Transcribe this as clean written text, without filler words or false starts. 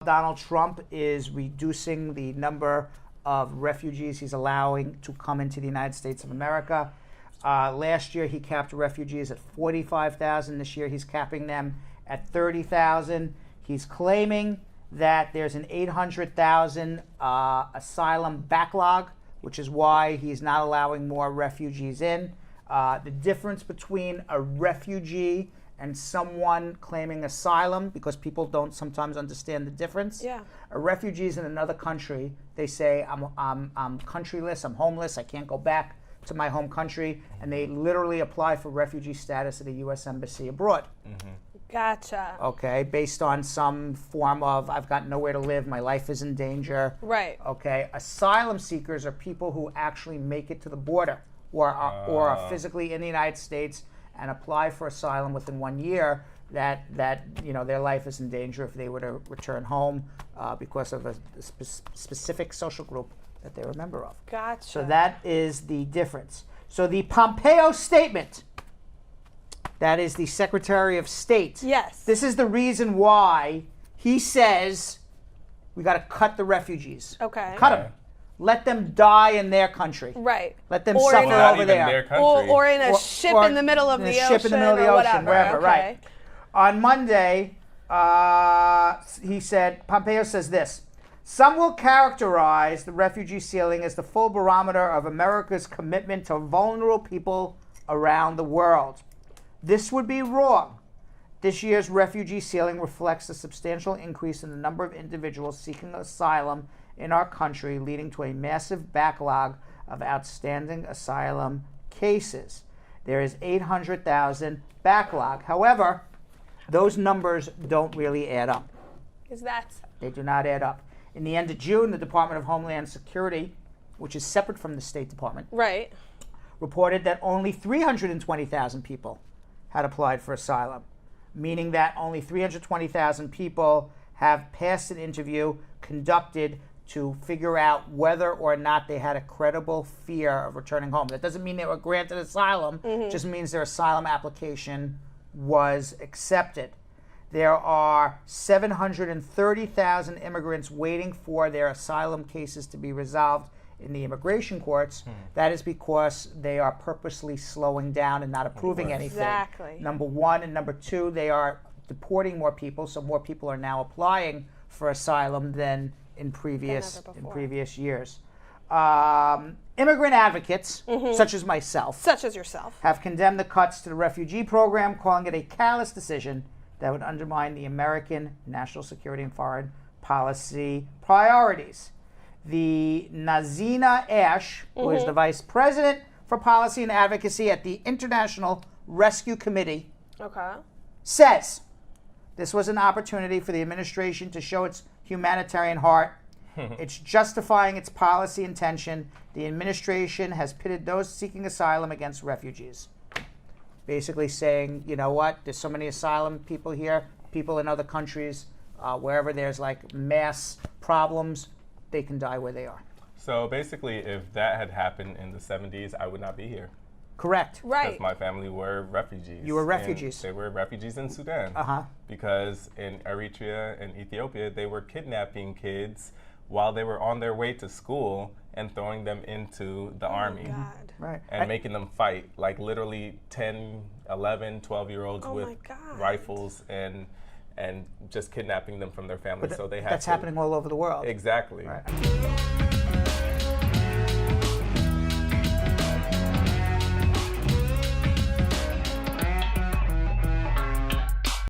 Donald Trump is reducing the number of refugees he's allowing to come into the United States of America. Last year, he capped refugees at 45,000. This year, he's capping them at 30,000. He's claiming that there's an 800,000 asylum backlog, which is why he's not allowing more refugees in. The difference between a refugee and someone claiming asylum, because people don't sometimes understand the difference. Yeah. A refugee is in another country. They say, I'm countryless, I'm homeless, I can't go back to my home country, and they literally apply for refugee status at a U.S. embassy abroad. Mm-hmm. Gotcha. Okay, based on some form of, I've got nowhere to live, my life is in danger. Right. Okay, asylum seekers are people who actually make it to the border or are physically in the United States and apply for asylum within 1 year, that their life is in danger if they were to return home because of a specific social group that they're a member of. Gotcha. So that is the difference. So the Pompeo statement, that is the Secretary of State. Yes. This is the reason why he says we got to cut the refugees. Okay. Cut them. Let them die in their country. Right. Let them Or suffer in over there. Or in a ship in the middle of the ocean. Ship in the middle of the or ocean, whatever. wherever, Okay. right. On Monday, he said, Pompeo says this: some will characterize the refugee ceiling as the full barometer of America's commitment to vulnerable people around the world. This would be wrong. This year's refugee ceiling reflects a substantial increase in the number of individuals seeking asylum in our country, leading to a massive backlog of outstanding asylum cases. There is 800,000 backlog. However, those numbers don't really add up. They do not add up. In the end of June, the Department of Homeland Security, which is separate from the State Department, Right. reported that only 320,000 people had applied for asylum, meaning that only 320,000 people have passed an interview conducted to figure out whether or not they had a credible fear of returning home. That doesn't mean they were granted asylum, just means their asylum application was accepted. There are 730,000 immigrants waiting for their asylum cases to be resolved in the immigration courts. That is because they are purposely slowing down and not approving anything. Exactly. Number one. And number two, they are deporting more people, so more people are now applying for asylum than in previous years. Immigrant advocates, such as myself, Such as yourself. have condemned the cuts to the refugee program, calling it a callous decision that would undermine the American national security and foreign policy priorities. The Nazina Ash, who is the vice president for policy and advocacy at the International Rescue Committee, Okay. says this was an opportunity for the administration to show its humanitarian heart. It's justifying its policy intention. The administration has pitted those seeking asylum against refugees. Basically saying, you know what, there's so many asylum people here, people in other countries, wherever there's like mass problems, they can die where they are. So basically, if that had happened in the 70s, I would not be here. Correct. Right. Because my family were refugees. You were refugees. And they were refugees in Sudan. Because in Eritrea and Ethiopia, they were kidnapping kids while they were on their way to school and throwing them into the army. God. Right. And making them fight, like literally 10, 11, 12-year-olds with rifles and just kidnapping them from their families. So they had that's happening all over the world. Exactly. Right.